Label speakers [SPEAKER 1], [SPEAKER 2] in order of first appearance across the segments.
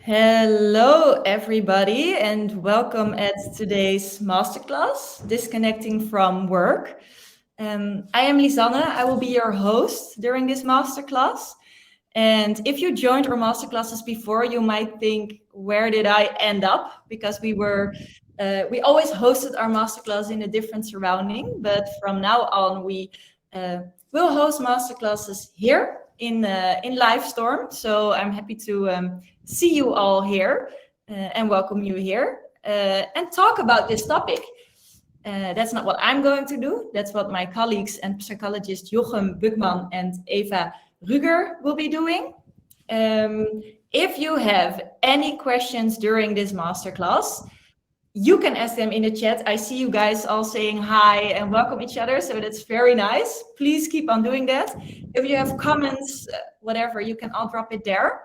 [SPEAKER 1] Hello, everybody, and welcome at today's masterclass, Disconnecting from Work. I am Lisanne. I will be your host during this masterclass. And if you joined our masterclasses before, you might think, where did I end up? Because we always hosted our masterclass in a different surrounding, but from now on, we uh, will host masterclasses here in Livestorm. So I'm happy to see you all here and welcome you here and talk about this topic. That's not what I'm going to do. That's what my colleagues and psychologists Jochem Bukman and Eva Rüger will be doing. If you have any questions during this masterclass, you can ask them in the chat. I see you guys all saying hi and welcome each other, so that's very nice. Please keep on doing that. If you have comments, whatever, you can all drop it there.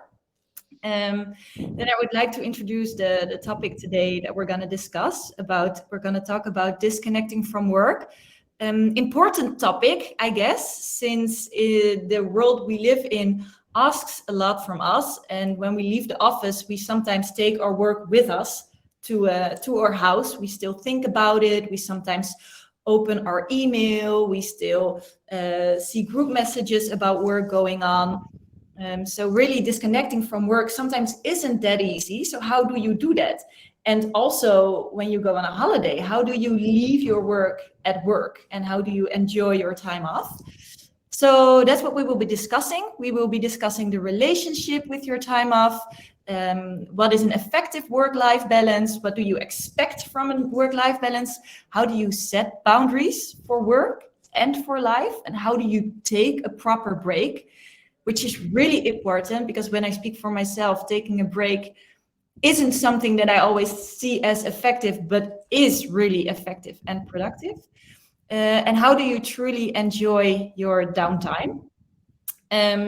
[SPEAKER 1] Then I would like to introduce the topic today that we're going to discuss about. We're going to talk about disconnecting from work. Important topic, I guess, since the world we live in asks a lot from us. And when we leave the office, we sometimes take our work with us to our house. We still think about it. We sometimes open our email. We still see group messages about work going on. So really disconnecting from work sometimes isn't that easy. So how do you do that? And also when you go on a holiday, how do you leave your work at work and how do you enjoy your time off? So that's what we will be discussing. We will be discussing the relationship with your time off. What is an effective work-life balance? What do you expect from a work-life balance? How do you set boundaries for work and for life? And how do you take a proper break? Which is really important because when I speak for myself, taking a break isn't something that I always see as effective, but is really effective and productive. And how do you truly enjoy your downtime?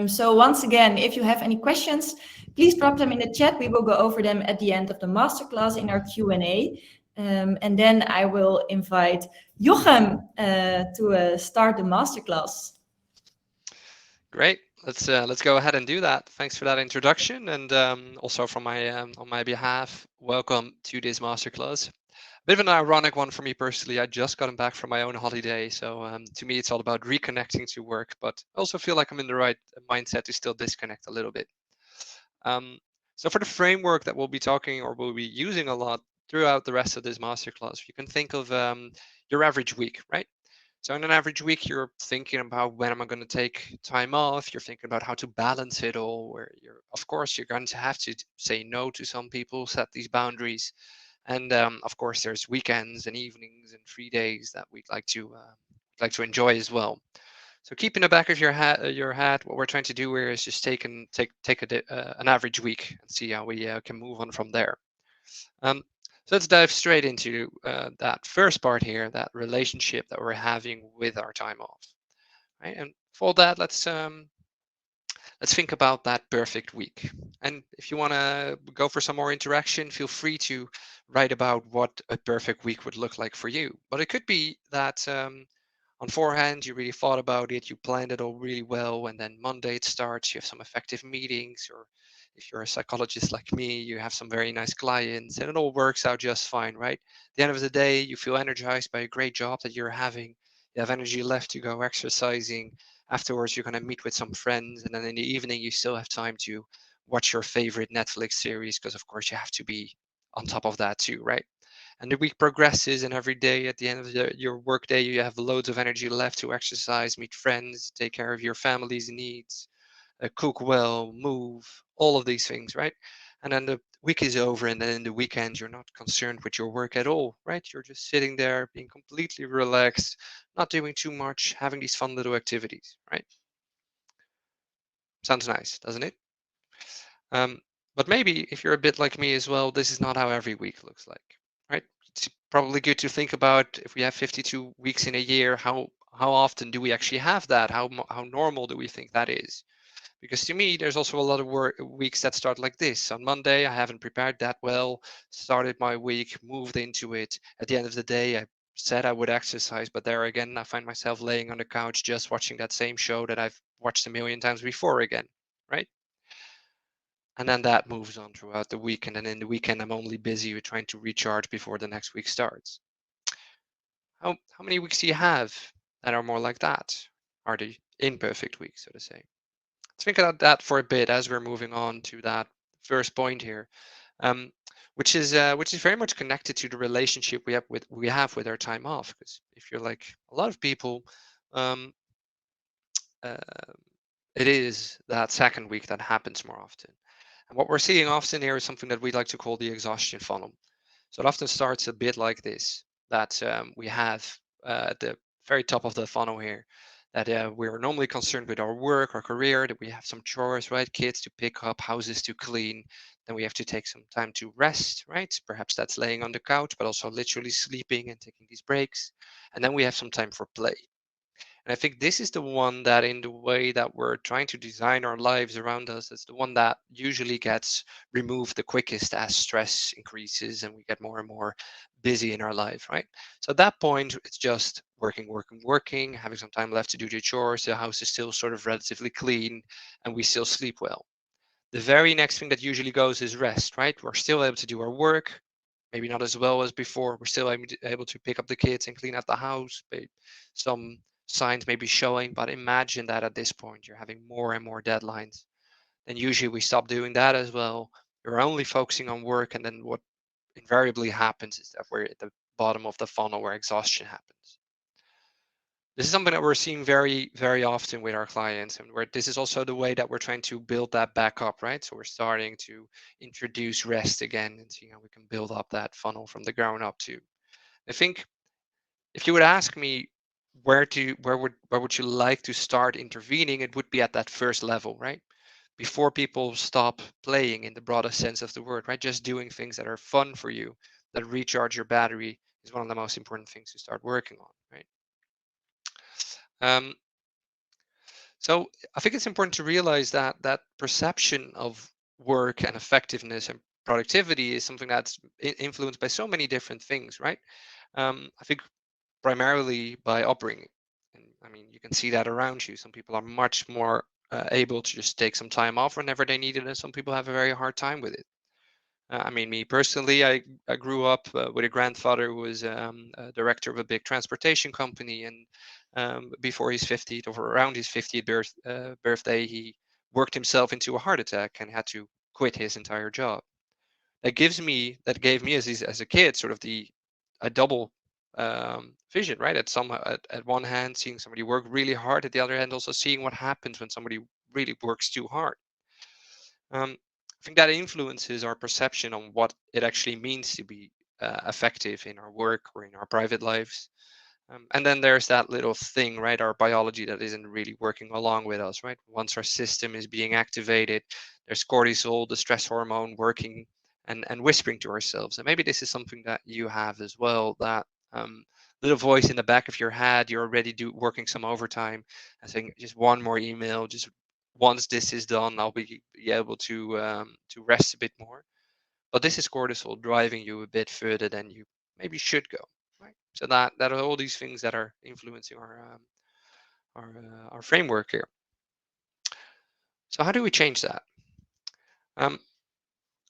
[SPEAKER 1] So once again, if you have any questions, please drop them in the chat. We will go over them at the end of the masterclass in our Q&A. And then I will invite Jochem to start the masterclass.
[SPEAKER 2] Great. Let's go ahead and do that. Thanks for that introduction, and also from my on my behalf, welcome to this masterclass. A bit of an ironic one for me personally. I just gotten back from my own holiday, so to me it's all about reconnecting to work, but I also feel like I'm in the right mindset to still disconnect a little bit. So for the framework that we'll be talking or we'll be using a lot throughout the rest of this masterclass, you can think of your average week, right? So in an average week, you're thinking about when am I going to take time off? You're thinking about how to balance it all, where of course, you're going to have to say no to some people, set these boundaries. And of course, there's weekends and evenings and free days that we'd like to enjoy as well. So keep in the back of your hat, what we're trying to do here is just take an average week and see how we can move on from there. So let's dive straight into that first part here, that relationship that we're having with our time off, right? And for that, let's think about that perfect week. And if you want to go for some more interaction, feel free to write about what a perfect week would look like for you. But it could be that on forehand, you really thought about it, you planned it all really well, and then Monday it starts, you have some effective meetings, or if you're a psychologist like me, you have some very nice clients, and it all works out just fine, right? At the end of the day, you feel energized by a great job that you're having, you have energy left to go exercising. Afterwards, you're going to meet with some friends, and then in the evening, you still have time to watch your favorite Netflix series, because of course you have to be on top of that too, right? And the week progresses, and every day at the end of your work day, you have loads of energy left to exercise, meet friends, take care of your family's needs, cook well, move, all of these things, right? And then the week is over, and then in the weekend, you're not concerned with your work at all, right? You're just sitting there, being completely relaxed, not doing too much, having these fun little activities, right? Sounds nice, doesn't it? But maybe if you're a bit like me as well, this is not how every week looks like, right? It's probably good to think about if we have 52 weeks in a year, how often do we actually have that? How normal do we think that is? Because to me, there's also a lot of weeks that start like this. On Monday, I haven't prepared that well, started my week, moved into it. At the end of the day, I said I would exercise, but there again, I find myself laying on the couch just watching that same show that I've watched a million times before again, right? And then that moves on throughout the week. And then in the weekend, I'm only busy with trying to recharge before the next week starts. How many weeks do you have that are more like that? Are the imperfect weeks, so to say? Let's think about that for a bit as we're moving on to that first point here, um, which is very much connected to the relationship we have with our time off. Because if you're like a lot of people, um, uh, it is that second week that happens more often. And what we're seeing often here is something that we like to call the exhaustion funnel. So it often starts a bit like this, that we have at the very top of the funnel here, that we're normally concerned with our work, our career, that we have some chores, right? Kids to pick up, houses to clean. Then we have to take some time to rest, right? Perhaps that's laying on the couch, but also literally sleeping and taking these breaks. And then we have some time for play. And I think this is the one that, in the way that we're trying to design our lives around us, is the one that usually gets removed the quickest as stress increases and we get more and more busy in our life, right? So at that point, it's just working, working, working, having some time left to do the chores. The house is still sort of relatively clean and we still sleep well. The very next thing that usually goes is rest, right? We're still able to do our work, maybe not as well as before. We're still able to pick up the kids and clean out the house. Some signs may be showing, but imagine that at this point you're having more and more deadlines. Then usually we stop doing that as well. You're only focusing on work, and then what invariably happens is that we're at the bottom of the funnel where exhaustion happens. This is something that we're seeing very, very often with our clients, and where this is also the way that we're trying to build that back up, right? So we're starting to introduce rest again and seeing how we can build up that funnel from the ground up too. I think if you would ask me where would you like to start intervening, it would be at that first level, right? Before people stop playing in the broadest sense of the word, right? Just doing things that are fun for you, that recharge your battery, is one of the most important things to start working on, right? Um, So I think it's important to realize that that perception of work and effectiveness and productivity is something that's influenced by so many different things, right? I think primarily by upbringing. And I mean, you can see that around you. Some people are much more able to just take some time off whenever they need it, and some people have a very hard time with it. I mean, me personally, I grew up with a grandfather who was a director of a big transportation company, and before his 50th or around his 50th birthday, he worked himself into a heart attack and had to quit his entire job. That gave me as a kid sort of the a double vision, right? At one hand, seeing somebody work really hard, at the other hand, also seeing what happens when somebody really works too hard. I think that influences our perception on what it actually means to be effective in our work or in our private lives. And then there's that little thing, right? Our biology that isn't really working along with us, right? Once our system is being activated, there's cortisol, the stress hormone, working and whispering to ourselves. And maybe this is something that you have as well, that um, little voice in the back of your head, you're already working some overtime and saying, just one more email, just once this is done, I'll be able to rest a bit more. But this is cortisol driving you a bit further than you maybe should go, right? So that are all these things that are influencing our framework here. So how do we change that? Um,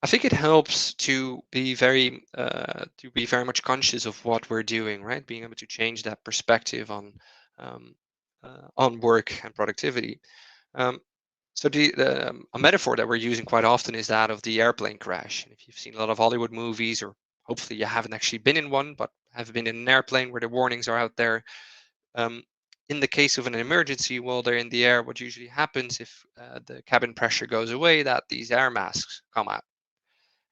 [SPEAKER 2] I think it helps to be very much conscious of what we're doing, right? Being able to change that perspective um, on work and productivity. Um, So a metaphor that we're using quite often is that of the airplane crash. And if you've seen a lot of Hollywood movies, or hopefully you haven't actually been in one, but have been in an airplane where the warnings are out there, um, in the case of an emergency while they're in the air, what usually happens if the cabin pressure goes away, that these air masks come out,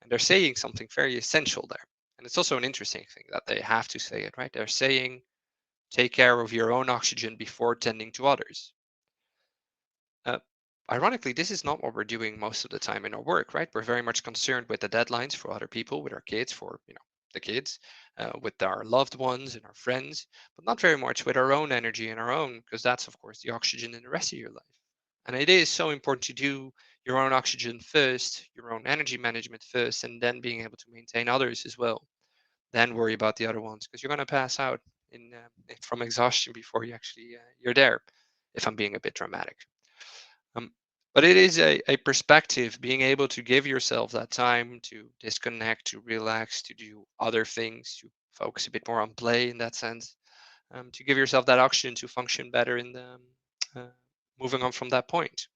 [SPEAKER 2] and they're saying something very essential there. And it's also an interesting thing that they have to say it, right? They're saying, take care of your own oxygen before tending to others. Uh, Ironically, this is not what we're doing most of the time in our work, right? We're very much concerned with the deadlines for other people, with our kids, for the kids, with our loved ones and our friends, but not very much with our own energy and our own, because that's of course the oxygen in the rest of your life. And it is so important to do your own oxygen first, your own energy management first, and then being able to maintain others as well. Then worry about the other ones, because you're going to pass out from exhaustion before you're there. If I'm being a bit dramatic. Um, But it is a perspective, being able to give yourself that time to disconnect, to relax, to do other things, to focus a bit more on play in that sense, to give yourself that oxygen to function better in the uh, moving on from that point.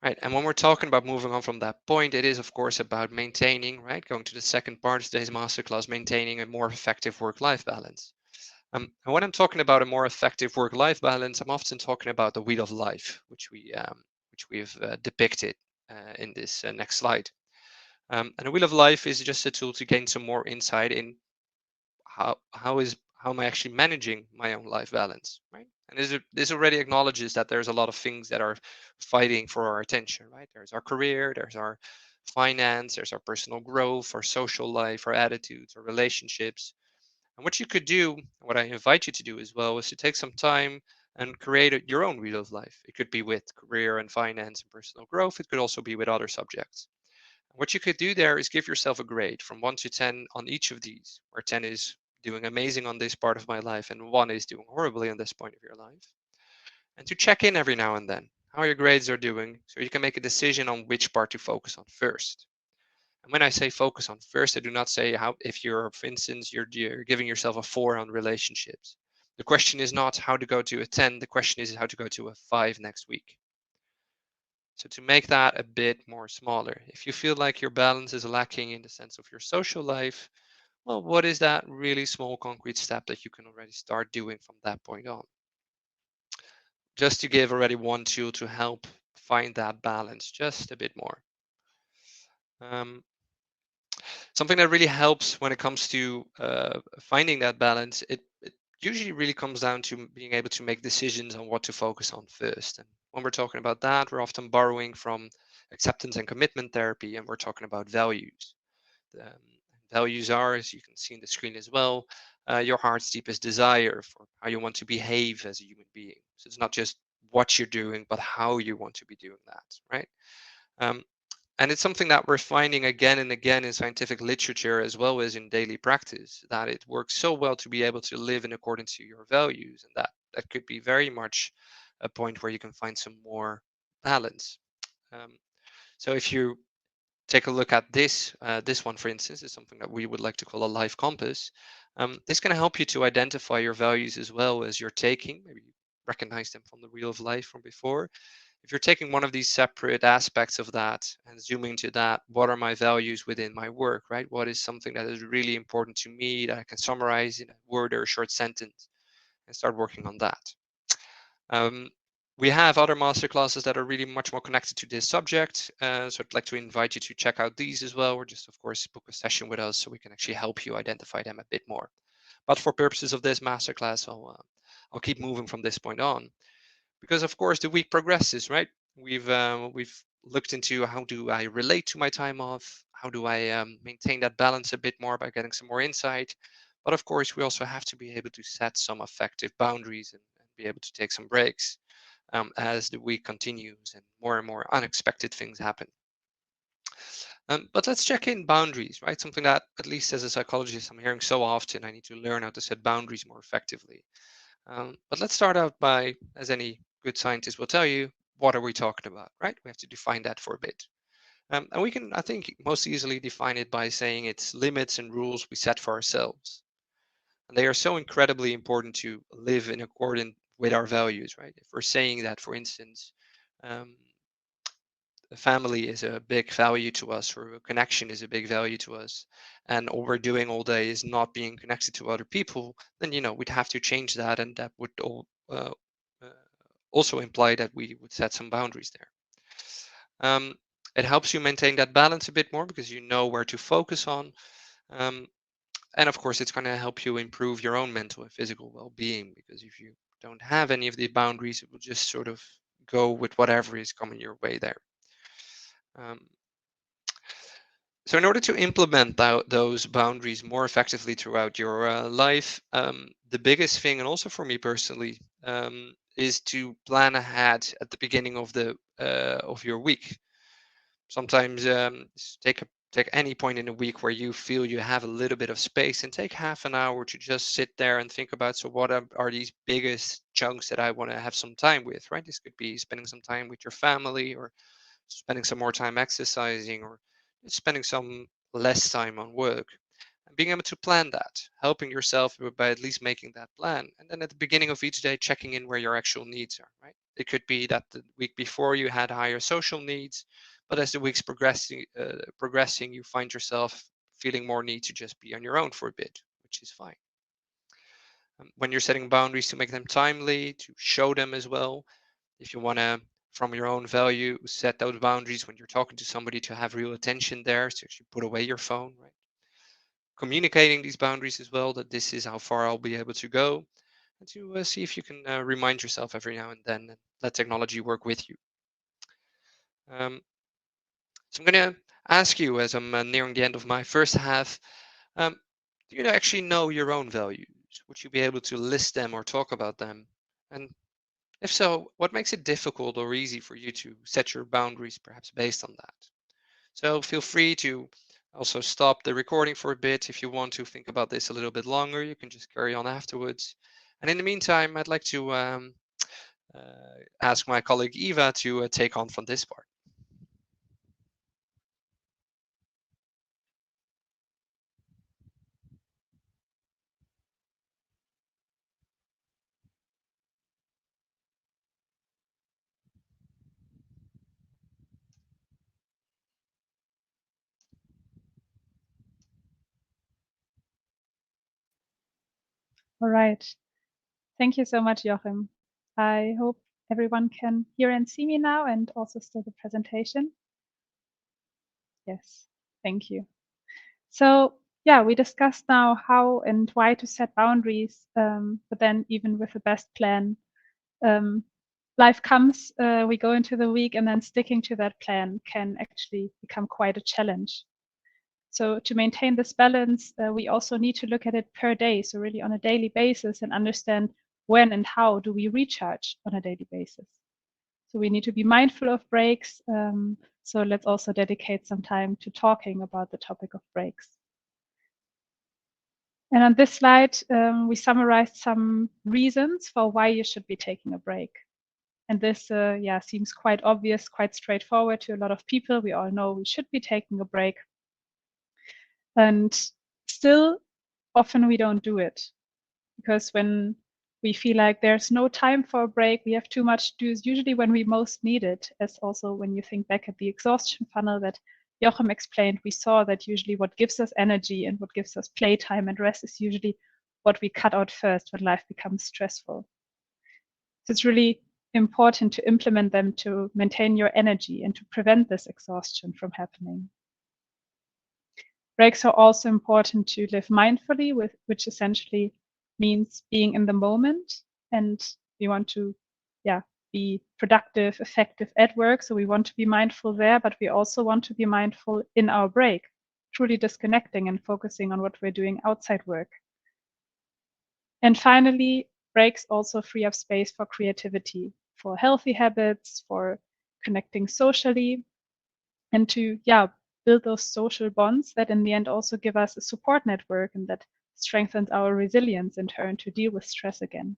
[SPEAKER 2] Right, and when we're talking about moving on from that point, it is of course about maintaining, right? Going to the second part of today's masterclass, maintaining a more effective work-life balance. And when I'm talking about a more effective work-life balance, I'm often talking about the wheel of life, which we've depicted in this next slide. And the wheel of life is just a tool to gain some more insight in how am I actually managing my own life balance, right? And this already acknowledges that there's a lot of things that are fighting for our attention, right? There's our career, there's our finance, there's our personal growth, our social life, our attitudes, our relationships. And what you could do, what I invite you to do as well, is to take some time and create your own wheel of life. It could be with career and finance and personal growth. It could also be with other subjects. What you could do there is give yourself a grade from 1 to 10 on each of these, where 10 is doing amazing on this part of my life and 1 is doing horribly on this point of your life. And to check in every now and then how your grades are doing so you can make a decision on which part to focus on first. And when I say focus on first, I do not say how, if you're, for instance, you're giving yourself a 4 on relationships. The question is not how to go to a 10, the question is how to go to a 5 next week. So to make that a bit more smaller, if you feel like your balance is lacking in the sense of your social life, well, what is that really small concrete step that you can already start doing from that point on? Just to give already one tool to help find that balance just a bit more. Um, Something that really helps when it comes to finding that balance, it usually really comes down to being able to make decisions on what to focus on first. And when we're talking about that, we're often borrowing from acceptance and commitment therapy, and we're talking about values. Um, Values are, as you can see in the screen as well, your heart's deepest desire for how you want to behave as a human being. So it's not just what you're doing, but how you want to be doing that, right? Um, and it's something that we're finding again and again in scientific literature as well as in daily practice, that it works so well to be able to live in accordance to your values. And that could be very much a point where you can find some more balance. Um, so if you take a look at this one, for instance, is something that we would like to call a life compass. This can help you to identify your values as well as you're taking. Maybe you recognize them from the wheel of life from before. If you're taking one of these separate aspects of that and zooming to that, what are my values within my work, right? What is something that is really important to me that I can summarize in a word or a short sentence and start working on that. Um, we have other masterclasses that are really much more connected to this subject. So I'd like to invite you to check out these as well, or just, of course, book a session with us so we can actually help you identify them a bit more. But for purposes of this masterclass, I'll keep moving from this point on, because of course the week progresses, right? We've looked into how do I relate to my time off, how do I maintain that balance a bit more by getting some more insight. But of course, we also have to be able to set some effective boundaries and be able to take some breaks as the week continues and more unexpected things happen. But let's check in boundaries, right? Something that, at least as a psychologist, I'm hearing so often. I need to learn how to set boundaries more effectively. But let's start out by, as any good scientist will tell you, what are we talking about, right? We have to define that for a bit. And we can, I think, most easily define it by saying it's limits and rules we set for ourselves. And they are so incredibly important to live in accordance with our values, right? If we're saying that, for instance, um, family is a big value to us, or a connection is a big value to us, and all we're doing all day is not being connected to other people, then we'd have to change that, and that would uh, also imply that we would set some boundaries there. Um, it helps you maintain that balance a bit more because you know where to focus on. Um, and of course, it's going to help you improve your own mental and physical well-being, because if you don't have any of the boundaries, it will just sort of go with whatever is coming your way there. Um, so in order to implement those boundaries more effectively throughout your life, the biggest thing, and also for me personally, is to plan ahead at the beginning of the of your week. Sometimes take take any point in a week where you feel you have a little bit of space, and take half an hour to just sit there and think about, so what are these biggest chunks that I want to have some time with, right? This could be spending some time with your family, or spending some more time exercising, or spending some less time on work. And being able to plan that, helping yourself by at least making that plan. And then at the beginning of each day, checking in where your actual needs are, right? It could be that the week before you had higher social needs, but as the week's progressing, you find yourself feeling more need to just be on your own for a bit, which is fine. When you're setting boundaries, to make them timely, to show them as well. If you want to, from your own value, set those boundaries when you're talking to somebody, to have real attention there, so you put away your phone, right? Communicating these boundaries as well, that this is how far I'll be able to go, and to see if you can remind yourself every now and then, and let technology work with you. Um, so I'm going to ask you, as I'm nearing the end of my first half, um, do you actually know your own values? Would you be able to list them or talk about them? And if so, what makes it difficult or easy for you to set your boundaries, perhaps based on that? So feel free to also stop the recording for a bit if you want to think about this a little bit longer. You can just carry on afterwards. And in the meantime, I'd like to ask my colleague Eva to take on from this part.
[SPEAKER 3] All right. Thank you so much, Jochem. I hope everyone can hear and see me now, and also still the presentation. Yes, thank you. So yeah, we discussed now how and why to set boundaries, but then even with the best plan, life comes, we go into the week, and then sticking to that plan can actually become quite a challenge. So to maintain this balance, we also need to look at it per day, so really on a daily basis, and understand when and how do we recharge on a daily basis. So we need to be mindful of breaks. So let's also dedicate some time to talking about the topic of breaks. And on this slide, we summarized some reasons for why you should be taking a break. And this, seems quite obvious, quite straightforward to a lot of people. We all know we should be taking a break. And still, often we don't do it, because when we feel like there's no time for a break, we have too much to do, is usually when we most need it. As also when you think back at the exhaustion funnel that Jochem explained, we saw that usually what gives us energy and what gives us playtime and rest is usually what we cut out first when life becomes stressful. So it's really important to implement them to maintain your energy and to prevent this exhaustion from happening. Breaks are also important to live mindfully, which essentially means being in the moment. And we want to be productive, effective at work. So we want to be mindful there, but we also want to be mindful in our break, truly disconnecting and focusing on what we're doing outside work. And finally, breaks also free up space for creativity, for healthy habits, for connecting socially, and to build those social bonds that in the end also give us a support network, and that strengthens our resilience in turn to deal with stress again.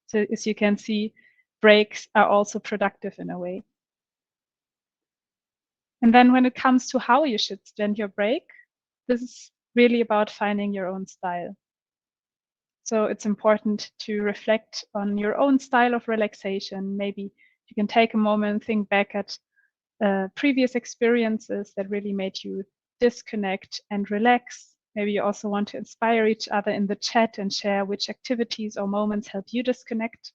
[SPEAKER 3] So as you can see, breaks are also productive in a way. And then when it comes to how you should spend your break, this is really about finding your own style. So it's important to reflect on your own style of relaxation. Maybe you can take a moment, think back at previous experiences that really made you disconnect and relax. Maybe you also want to inspire each other in the chat and share which activities or moments help you disconnect.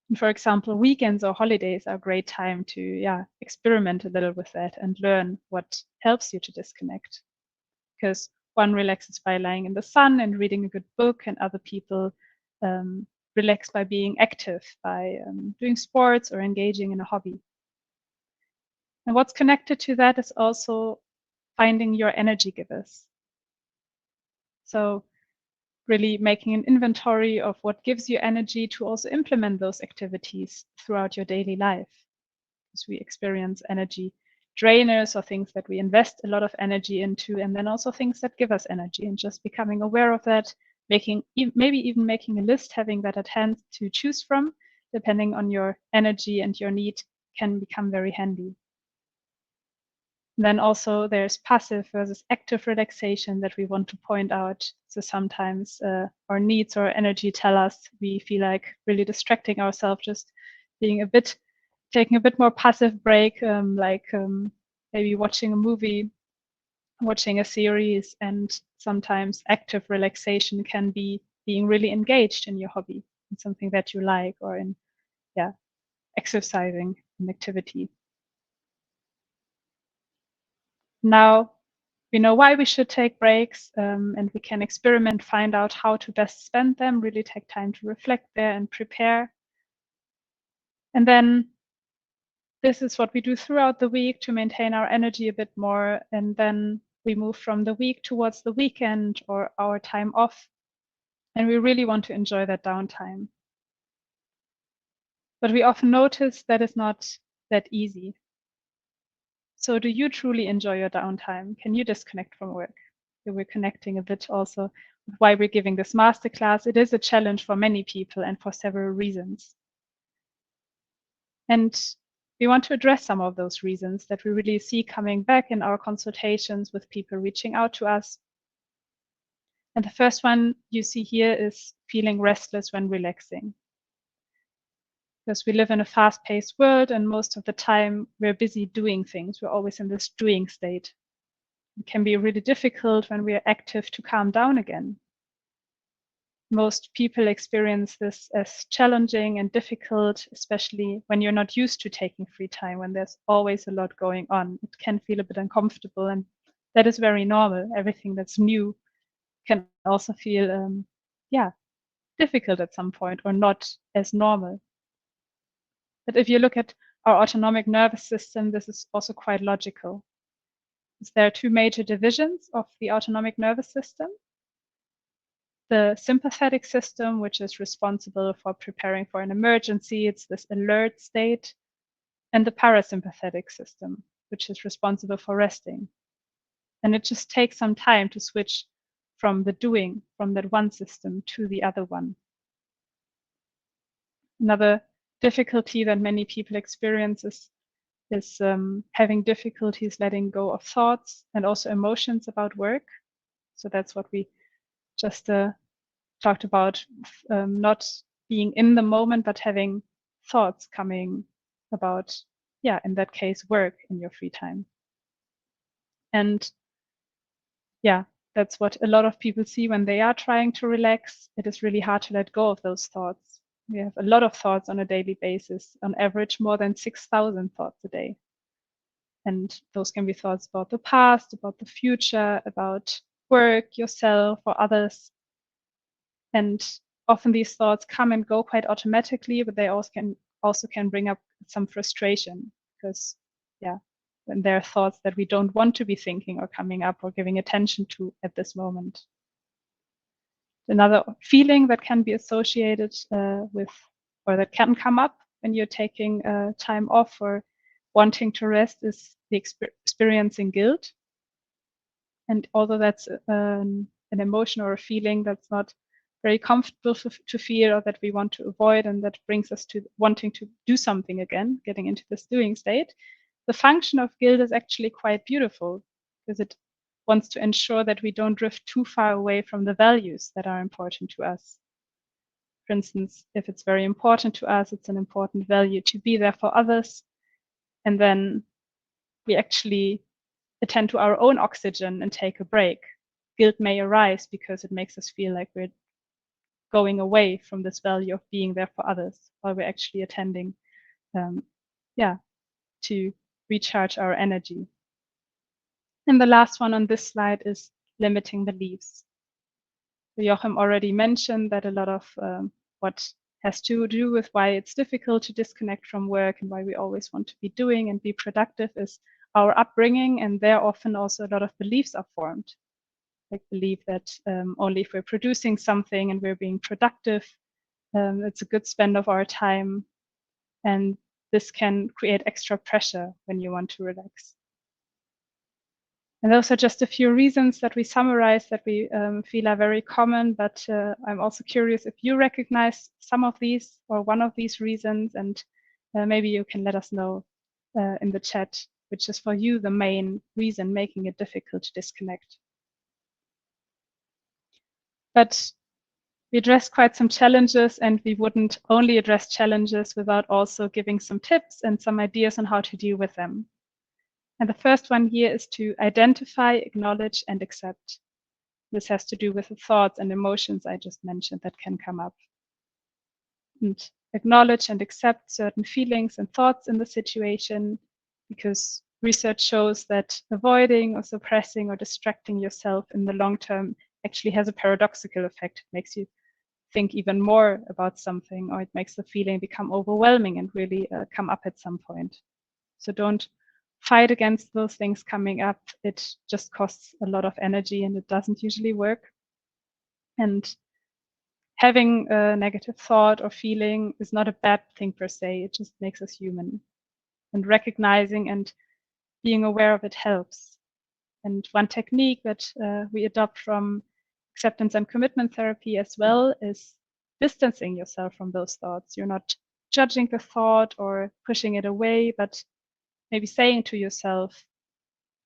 [SPEAKER 3] And for example, weekends or holidays are a great time to experiment a little with that and learn what helps you to disconnect. Because one relaxes by lying in the sun and reading a good book, and other people relax by being active, by doing sports or engaging in a hobby. And what's connected to that is also finding your energy givers. So really making an inventory of what gives you energy to also implement those activities throughout your daily life. Because we experience energy drainers or things that we invest a lot of energy into, and then also things that give us energy, and just becoming aware of that, maybe even making a list, having that at hand to choose from, depending on your energy and your need, can become very handy. Then also there's passive versus active relaxation that we want to point out. So sometimes our needs or energy tell us we feel like really distracting ourselves, just being taking a bit more passive break, maybe watching a movie, watching a series. And sometimes active relaxation can be being really engaged in your hobby, in something that you like, or in exercising, an activity. Now we know why we should take breaks, and we can experiment, find out how to best spend them, really take time to reflect there and prepare. And then this is what we do throughout the week to maintain our energy a bit more. And then we move from the week towards the weekend or our time off. And we really want to enjoy that downtime. But we often notice that it's not that easy. So do you truly enjoy your downtime? Can you disconnect from work? So we're connecting a bit also with why we're giving this masterclass. It is a challenge for many people and for several reasons. And we want to address some of those reasons that we really see coming back in our consultations with people reaching out to us. And the first one you see here is feeling restless when relaxing. Because we live in a fast-paced world, and most of the time we're busy doing things. We're always in this doing state. It can be really difficult when we are active to calm down again. Most people experience this as challenging and difficult, especially when you're not used to taking free time, when there's always a lot going on. It can feel a bit uncomfortable, and that is very normal. Everything that's new can also feel, difficult at some point, or not as normal. But if you look at our autonomic nervous system, this is also quite logical. There are two major divisions of the autonomic nervous system. The sympathetic system, which is responsible for preparing for an emergency, it's this alert state, and the parasympathetic system, which is responsible for resting. And it just takes some time to switch from the doing, from that one system to the other one. Another difficulty that many people experience is having difficulties letting go of thoughts and also emotions about work. So that's what we just talked about, not being in the moment, but having thoughts coming about, in that case, work in your free time. And that's what a lot of people see when they are trying to relax. It is really hard to let go of those thoughts. We have a lot of thoughts on a daily basis, on average more than 6,000 thoughts a day. And those can be thoughts about the past, about the future, about work, yourself, or others. And often these thoughts come and go quite automatically, but they also can bring up some frustration, because when there are thoughts that we don't want to be thinking or coming up or giving attention to at this moment. Another feeling that can be associated with, or that can come up when you're taking time off or wanting to rest, is the experiencing guilt. And although that's an emotion or a feeling that's not very comfortable to feel, or that we want to avoid, and that brings us to wanting to do something again, getting into this doing state, the function of guilt is actually quite beautiful, because it wants to ensure that we don't drift too far away from the values that are important to us. For instance, if it's very important to us, it's an important value to be there for others, and then we actually attend to our own oxygen and take a break. Guilt may arise because it makes us feel like we're going away from this value of being there for others, while we're actually attending to recharge our energy. And the last one on this slide is limiting beliefs. So Jochem already mentioned that a lot of what has to do with why it's difficult to disconnect from work and why we always want to be doing and be productive is our upbringing, and there often also a lot of beliefs are formed. Like believe that only if we're producing something and we're being productive, it's a good spend of our time. And this can create extra pressure when you want to relax. And those are just a few reasons that we summarize that we feel are very common, but I'm also curious if you recognize some of these or one of these reasons, and maybe you can let us know in the chat, which is for you the main reason making it difficult to disconnect. But we addressed quite some challenges, and we wouldn't only address challenges without also giving some tips and some ideas on how to deal with them. And the first one here is to identify, acknowledge, and accept. This has to do with the thoughts and emotions I just mentioned that can come up. And acknowledge and accept certain feelings and thoughts in the situation, because research shows that avoiding or suppressing or distracting yourself in the long term actually has a paradoxical effect. It makes you think even more about something, or it makes the feeling become overwhelming and really come up at some point. So don't fight against those things coming up. It just costs a lot of energy and it doesn't usually work. And having a negative thought or feeling is not a bad thing per se. It just makes us human. And recognizing and being aware of it helps. And one technique that we adopt from acceptance and commitment therapy as well is distancing yourself from those thoughts. You're not judging the thought or pushing it away, but maybe saying to yourself,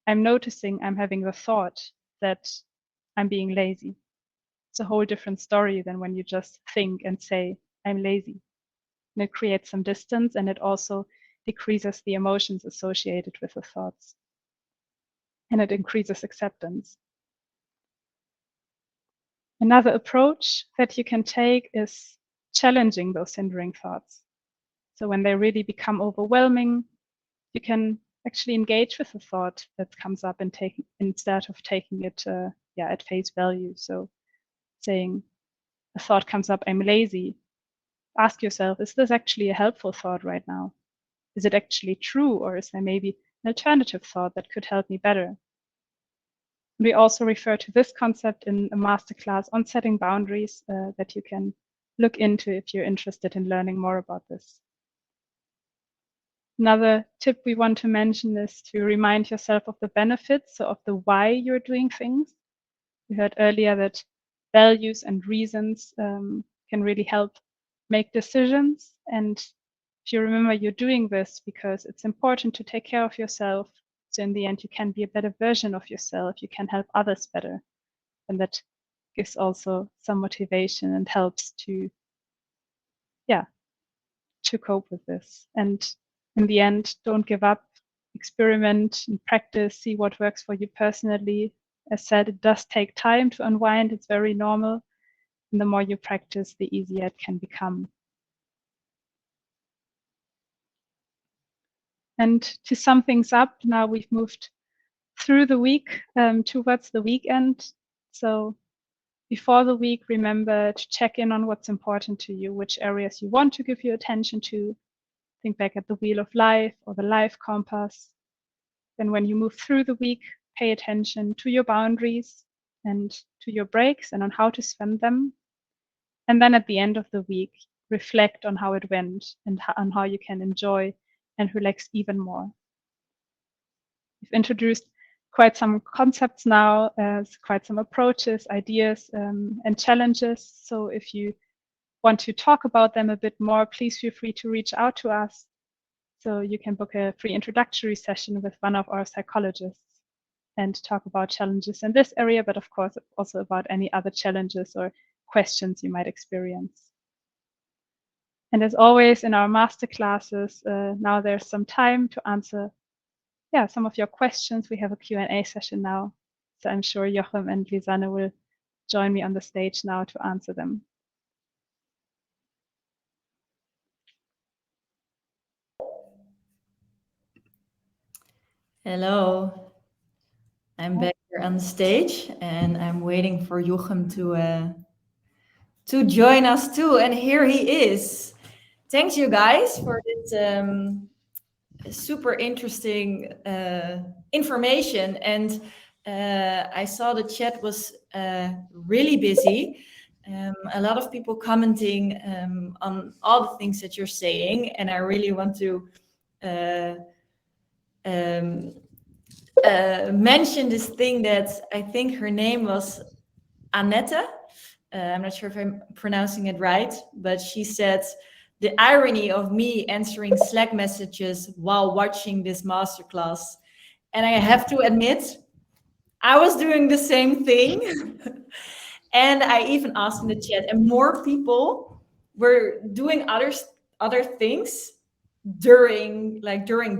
[SPEAKER 3] I'm noticing I'm having the thought that I'm being lazy. It's a whole different story than when you just think and say, I'm lazy. And it creates some distance, and it also decreases the emotions associated with the thoughts. And it increases acceptance. Another approach that you can take is challenging those hindering thoughts. So when they really become overwhelming, you can actually engage with the thought that comes up and instead of taking it at face value. So saying a thought comes up, I'm lazy. Ask yourself, is this actually a helpful thought right now? Is it actually true, or is there maybe an alternative thought that could help me better? We also refer to this concept in a masterclass on setting boundaries that you can look into if you're interested in learning more about this. Another tip we want to mention is to remind yourself of the benefits, so of the why you're doing things. We heard earlier that values and reasons can really help make decisions. And if you remember, you're doing this because it's important to take care of yourself. So in the end, you can be a better version of yourself. You can help others better. And that gives also some motivation and helps to cope with this. And in the end, don't give up, experiment and practice, see what works for you personally. As said, it does take time to unwind. It's very normal. And the more you practice, the easier it can become. And to sum things up, now we've moved through the week towards the weekend. So before the week, remember to check in on what's important to you, which areas you want to give your attention to. Think back at the wheel of life or the life compass. Then when you move through the week, pay attention to your boundaries and to your breaks and on how to spend them. And then at the end of the week, reflect on how it went and on how you can enjoy and relax even more. We've introduced quite some concepts now, quite some approaches, ideas, and challenges. So if you want to talk about them a bit more, please feel free to reach out to us. So you can book a free introductory session with one of our psychologists and talk about challenges in this area, but of course also about any other challenges or questions you might experience. And as always in our masterclasses, now there's some time to answer some of your questions. We have a Q&A session now. So I'm sure Jochem and Lisanne will join me on the stage now to answer them.
[SPEAKER 1] Hello, I'm back here on the stage and I'm waiting for Jochem to join us too. And here he is. Thanks you guys for this super interesting information. And I saw the chat was really busy. A lot of people commenting on all the things that you're saying. And I really want to mentioned this thing that I think her name was Annette. I'm not sure if I'm pronouncing it right, but she said, the irony of me answering Slack messages while watching this masterclass. And I have to admit, I was doing the same thing. And I even asked in the chat, and more people were doing other things during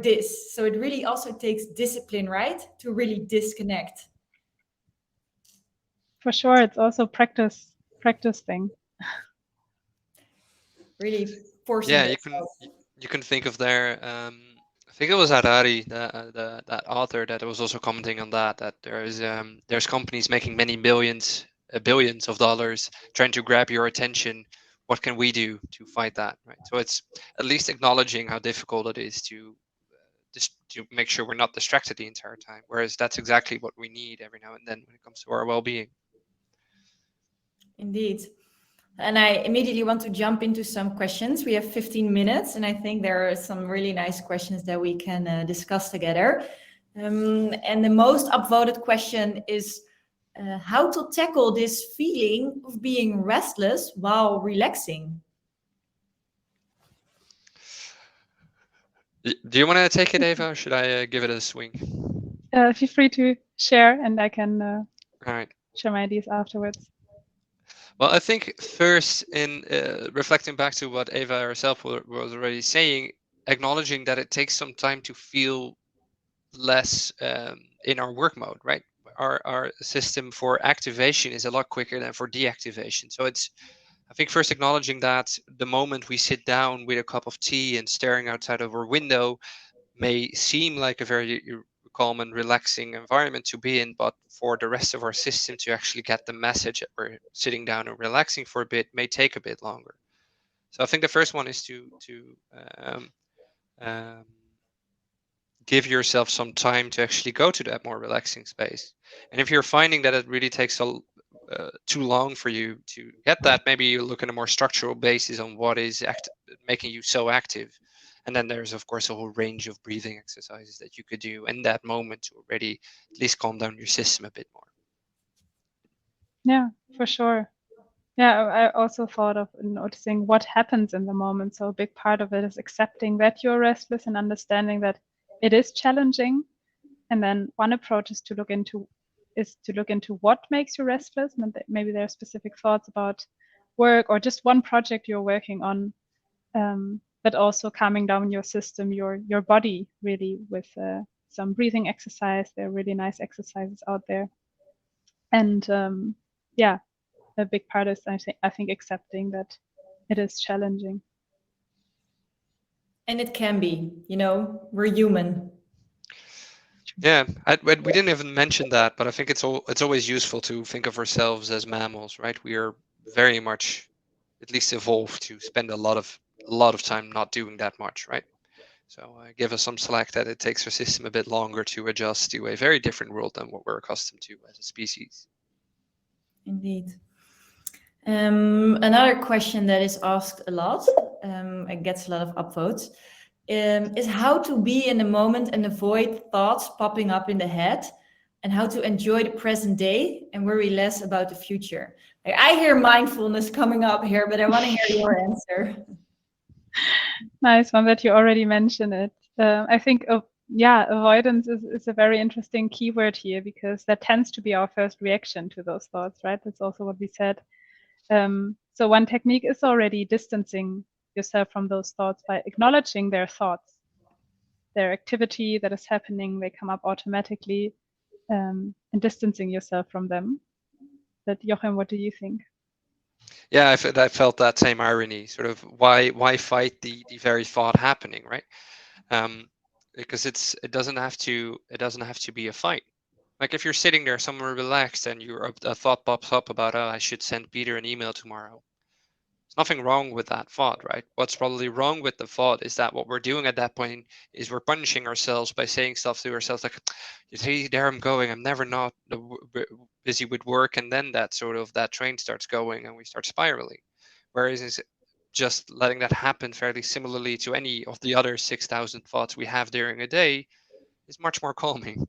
[SPEAKER 1] this. So it really also takes discipline, right? To really disconnect.
[SPEAKER 3] For sure, it's also practice thing.
[SPEAKER 1] Really forcing
[SPEAKER 2] Yeah,
[SPEAKER 1] yourself.
[SPEAKER 2] you can think of there. I think it was Harari, that author, that was also commenting on that. That there's companies making many millions, billions of dollars trying to grab your attention. What can we do to fight that? Right. So it's at least acknowledging how difficult it is to just to make sure we're not distracted the entire time. Whereas that's exactly what we need every now and then when it comes to our well-being.
[SPEAKER 1] Indeed. And I immediately want to jump into some questions. We have 15 minutes, and I think there are some really nice questions that we can discuss together. And the most upvoted question is how to tackle this feeling of being restless while relaxing.
[SPEAKER 2] Do you want to take it, Eva, or should I give it a swing?
[SPEAKER 3] Feel free to share, and I can
[SPEAKER 2] All right.
[SPEAKER 3] share my ideas afterwards.
[SPEAKER 2] Well, I think first, in reflecting back to what Eva herself was already saying, acknowledging that it takes some time to feel less in our work mode, right? Our system for activation is a lot quicker than for deactivation. So I think first acknowledging that the moment we sit down with a cup of tea and staring outside of our window may seem like a very calm and relaxing environment to be in, but for the rest of our system to actually get the message that we're sitting down and relaxing for a bit may take a bit longer. So I think the first one is to um, um, give yourself some time to actually go to that more relaxing space. And if you're finding that it really takes too long for you to get that, maybe you look at a more structural basis on what is making you so active. And then there's, of course, a whole range of breathing exercises that you could do in that moment to already at least calm down your system a bit more.
[SPEAKER 3] Yeah, for sure. Yeah, I also thought of noticing what happens in the moment. So a big part of it is accepting that you're restless and understanding that it is challenging. And then one approach is to look into what makes you restless. And maybe there are specific thoughts about work or just one project you're working on, but also calming down your system, your body, really, with some breathing exercise. There are really nice exercises out there. And yeah, a big part is I think accepting that it is challenging.
[SPEAKER 1] And it can be, we're human.
[SPEAKER 2] Yeah, we didn't even mention that, but I think it's always useful to think of ourselves as mammals, right? We are very much, at least, evolved to spend a lot of time not doing that much, right? So give us some slack that it takes our system a bit longer to adjust to a very different world than what we're accustomed to as a species.
[SPEAKER 1] Indeed. Another question that is asked a lot, and gets a lot of upvotes, is how to be in the moment and avoid thoughts popping up in the head, and how to enjoy the present day and worry less about the future. Like, I hear mindfulness coming up here, but I want to hear your answer.
[SPEAKER 3] Nice one that you already mentioned it. I think, avoidance is a very interesting keyword here, because that tends to be our first reaction to those thoughts, right? That's also what we said. So one technique is already distancing yourself from those thoughts by acknowledging their thoughts, their activity that is happening. They come up automatically, and distancing yourself from them. But Jochem, what do you think?
[SPEAKER 2] Yeah, I felt that same irony. Sort of why fight the very thought happening, right? Because it doesn't have to be a fight. Like if you're sitting there somewhere relaxed and a thought pops up about, oh, I should send Peter an email tomorrow. There's nothing wrong with that thought, right? What's probably wrong with the thought is that what we're doing at that point is we're punishing ourselves by saying stuff to ourselves like, you see, there I'm going. I'm never not busy with work. And then that train starts going and we start spiraling. Whereas it's just letting that happen fairly similarly to any of the other 6,000 thoughts we have during a day is much more calming.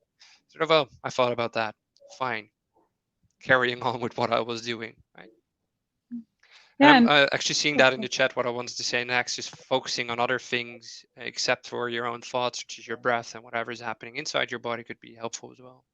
[SPEAKER 2] sort of, oh, I thought about that. Fine. Carrying on with what I was doing, right?
[SPEAKER 3] Yeah,
[SPEAKER 2] And
[SPEAKER 3] and
[SPEAKER 2] I'm actually seeing that in the chat. What I wanted to say next is focusing on other things except for your own thoughts, such as your breath and whatever is happening inside your body could be helpful as well.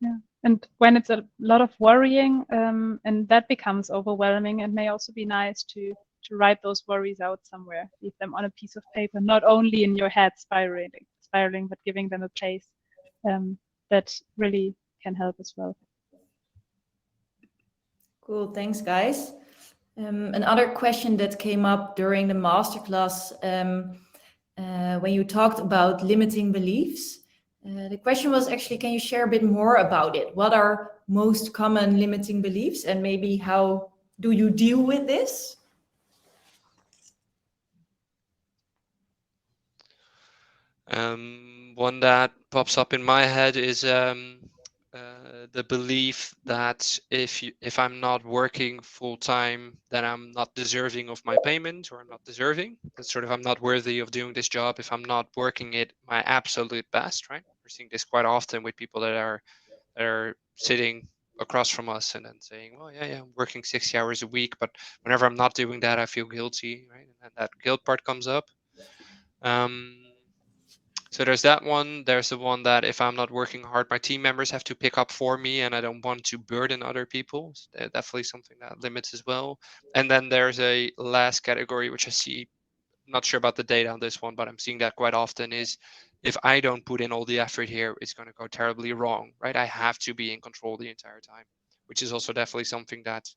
[SPEAKER 3] yeah, and when it's a lot of worrying, and that becomes overwhelming, it may also be nice to write those worries out somewhere, leave them on a piece of paper, not only in your head spiraling, but giving them a place that really can help as well.
[SPEAKER 1] Cool, thanks, guys. Another question that came up during the masterclass when you talked about limiting beliefs. The question was actually, can you share a bit more about it? What are most common limiting beliefs, and maybe how do you deal with this?
[SPEAKER 2] One that pops up in my head is the belief that if I'm not working full time, then I'm not deserving of my payment, or I'm not deserving. That's sort of, I'm not worthy of doing this job if I'm not working it my absolute best, right? We're seeing this quite often with people that are sitting across from us and then saying, well, yeah, I'm working 60 hours a week, but whenever I'm not doing that, I feel guilty, right? And then that guilt part comes up. So there's that one. There's the one that if I'm not working hard, my team members have to pick up for me, and I don't want to burden other people. So definitely something that limits as well. And then there's a last category, which I see, I'm not sure about the data on this one, but I'm seeing that quite often, is if I don't put in all the effort here, it's going to go terribly wrong, right? I have to be in control the entire time, which is also definitely something that,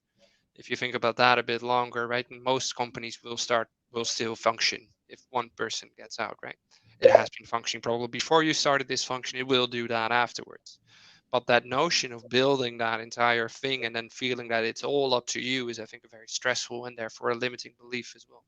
[SPEAKER 2] if you think about that a bit longer, right, most companies will still function if one person gets out, right? It has been functioning probably before you started this function, it will do that afterwards. But that notion of building that entire thing and then feeling that it's all up to you is, I think, a very stressful and therefore a limiting belief as well.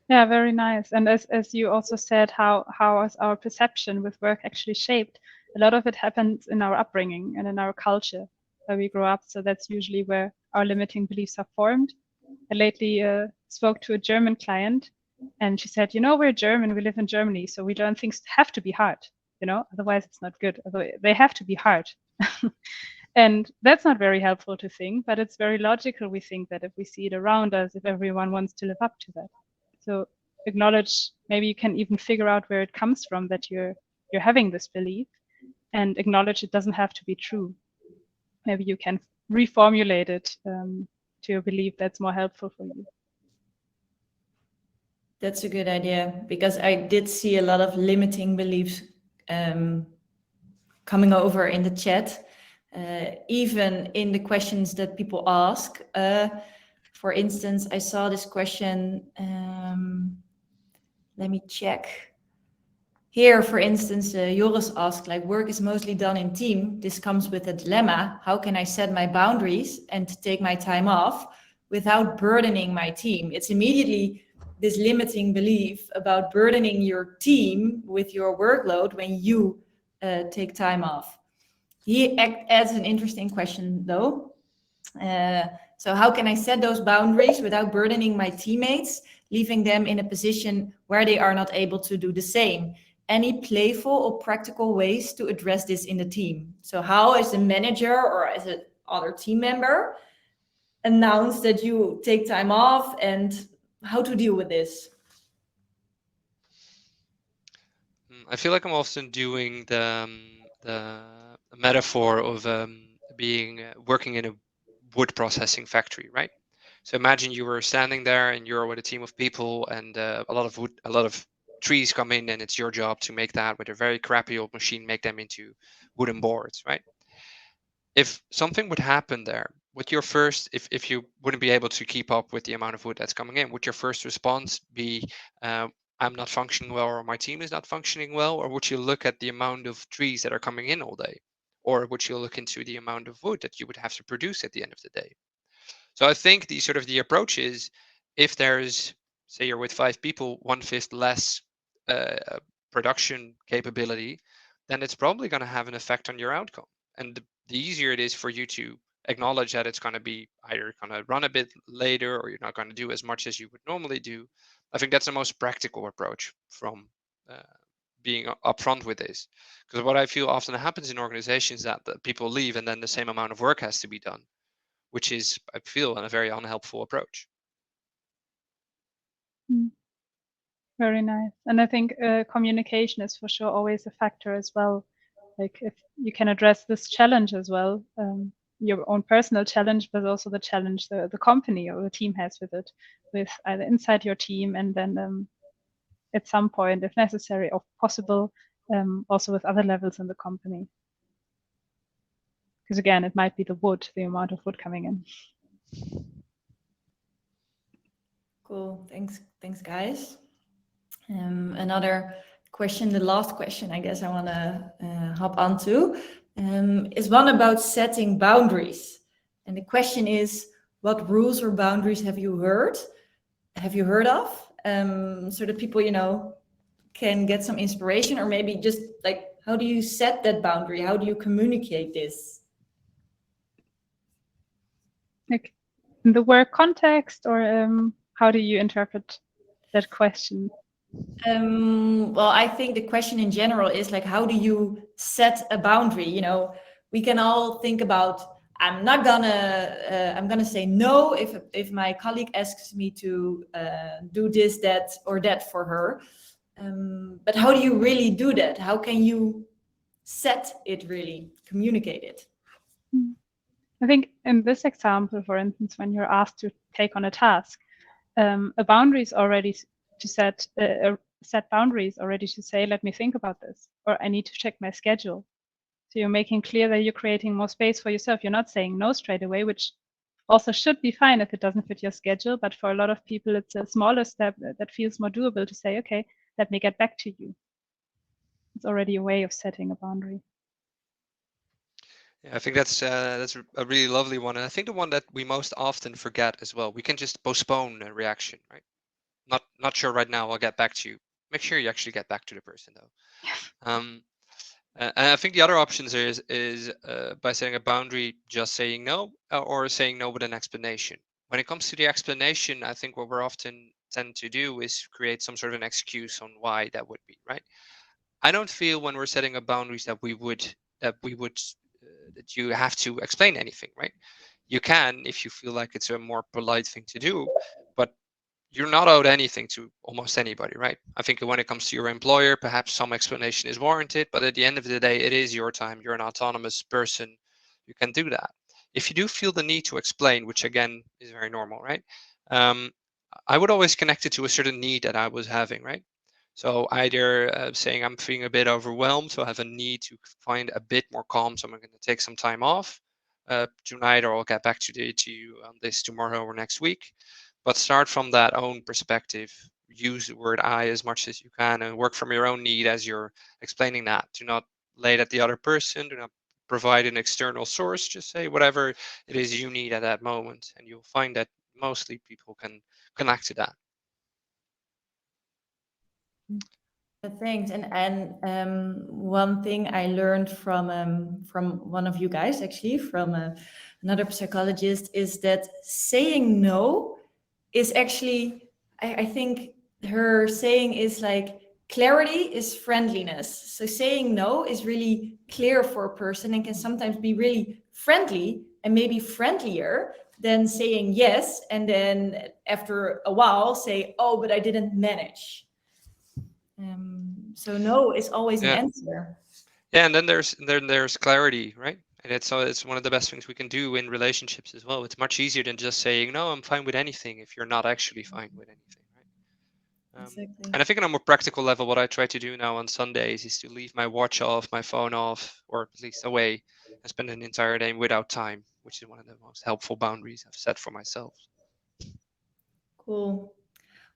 [SPEAKER 3] Yeah, very nice. And as you also said, how is our perception with work actually shaped? A lot of it happens in our upbringing and in our culture where we grow up. So that's usually where our limiting beliefs are formed. I lately spoke to a German client, and she said, we're German, we live in Germany, so we learn things have to be hard, otherwise it's not good. They have to be hard. And that's not very helpful to think, but it's very logical. We think that if we see it around us, if everyone wants to live up to that. So acknowledge, maybe you can even figure out where it comes from that you're having this belief, and acknowledge it doesn't have to be true. Maybe you can reformulate it to a belief that's more helpful for you.
[SPEAKER 1] That's a good idea, because I did see a lot of limiting beliefs coming over in the chat, even in the questions that people ask. For instance, I saw this question. Let me check. Here, for instance, Joris asked, work is mostly done in team. This comes with a dilemma. How can I set my boundaries and take my time off without burdening my team? It's immediately this limiting belief about burdening your team with your workload when you take time off. He adds an interesting question, though. So how can I set those boundaries without burdening my teammates, leaving them in a position where they are not able to do the same? Any playful or practical ways to address this in the team? So how, as a manager or as an other team member, announce that you take time off, and how to deal with this?
[SPEAKER 2] I feel like I'm often doing the metaphor of working in a wood processing factory, right? So imagine you were standing there and you're with a team of people, and a lot of trees come in, and it's your job to make that with a very crappy old machine, make them into wooden boards, right? If something would happen there, would your first, if you wouldn't be able to keep up with the amount of wood that's coming in, would your first response be, I'm not functioning well, or my team is not functioning well? Or would you look at the amount of trees that are coming in all day? Or would you look into the amount of wood that you would have to produce at the end of the day? So I think the approach is, if there's, say you're with 5 people, 1/5 less production capability, then it's probably going to have an effect on your outcome. And the easier it is for you to acknowledge that it's going to be either going to run a bit later, or you're not going to do as much as you would normally do, I think that's the most practical approach from being upfront with this. Because what I feel often happens in organizations that people leave and then the same amount of work has to be done, which is, I feel, a very unhelpful approach.
[SPEAKER 3] Very nice. And I think communication is for sure always a factor as well. Like if you can address this challenge as well, your own personal challenge, but also the challenge the company or the team has with it, with either inside your team and then at some point, if necessary or possible, also with other levels in the company. Because again, it might be the amount of wood coming in.
[SPEAKER 1] Cool. Thanks, guys. Another question, the last question, I guess I want to hop onto, is one about setting boundaries. And the question is, what rules or boundaries have you heard of? So that people, can get some inspiration, or maybe just like, how do you set that boundary? How do you communicate this?
[SPEAKER 3] Like in the work context, or how do you interpret that question?
[SPEAKER 1] Well, I think the question in general is like, how do you set a boundary? We can all think about, I'm gonna say no if my colleague asks me to do this, that, or that for her. But how do you really do that? How can you set it, really communicate it?
[SPEAKER 3] I think in this example, for instance, when you're asked to take on a task, a boundary is already to set boundaries already to say, let me think about this, or I need to check my schedule. So you're making clear that you're creating more space for yourself. You're not saying no straight away, which also should be fine if it doesn't fit your schedule. But for a lot of people, it's a smaller step that feels more doable to say, okay, let me get back to you. It's already a way of setting a boundary.
[SPEAKER 2] Yeah, I think that's a really lovely one, and I think the one that we most often forget as well. We can just postpone a reaction, right? Not sure right now. I'll get back to you. Make sure you actually get back to the person though. And I think the other options is by setting a boundary, just saying no, or saying no with an explanation. When it comes to the explanation, I think what we're often tend to do is create some sort of an excuse on why that would be, right? I don't feel when we're setting up boundaries that that you have to explain anything, right? You can if you feel like it's a more polite thing to do, but you're not owed anything to almost anybody, right? I think when it comes to your employer, perhaps some explanation is warranted, but at the end of the day, it is your time. You're an autonomous person. You can do that. If you do feel the need to explain, which again is very normal, right? I would always connect it to a certain need that I was having, right? So either saying I'm feeling a bit overwhelmed, so I have a need to find a bit more calm, so I'm going to take some time off tonight, or I'll get back to you on this tomorrow or next week. But start from that own perspective. Use the word I as much as you can, and work from your own need as you're explaining that. Do not lay it at the other person. Do not provide an external source. Just say whatever it is you need at that moment, and you'll find that mostly people can connect to that.
[SPEAKER 1] Thanks. And one thing I learned from one of you guys, actually, from another psychologist, is that saying no is actually, I think her saying is like, clarity is friendliness. So saying no is really clear for a person and can sometimes be really friendly, and maybe friendlier than saying yes and then after a while say, oh, but I didn't manage. So no is always an answer.
[SPEAKER 2] Yeah, and then there's clarity, right? And it's one of the best things we can do in relationships as well. It's much easier than just saying no, I'm fine with anything if you're not actually fine with anything, right?
[SPEAKER 1] Exactly.
[SPEAKER 2] And I think on a more practical level, what I try to do now on Sundays is to leave my watch off, my phone off, or at least away, and spend an entire day without time, which is one of the most helpful boundaries I've set for myself.
[SPEAKER 1] Cool.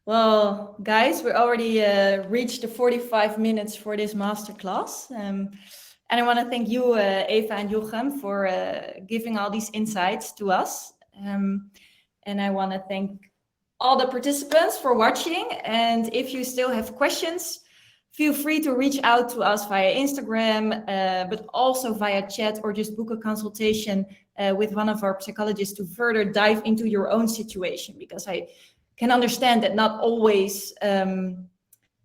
[SPEAKER 1] Well, guys, we already reached the 45 minutes for this masterclass. And I want to thank you, Eva and Jochem, for giving all these insights to us. And I want to thank all the participants for watching. And if you still have questions, feel free to reach out to us via Instagram, but also via chat, or just book a consultation with one of our psychologists to further dive into your own situation, because I can understand that not always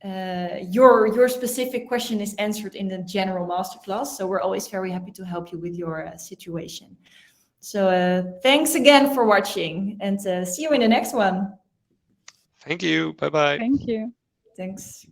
[SPEAKER 1] your specific question is answered in the general masterclass. So we're always very happy to help you with your situation. So thanks again for watching, and see you in the next one.
[SPEAKER 2] Thank you. Bye-bye.
[SPEAKER 3] Thank you.
[SPEAKER 1] Thanks.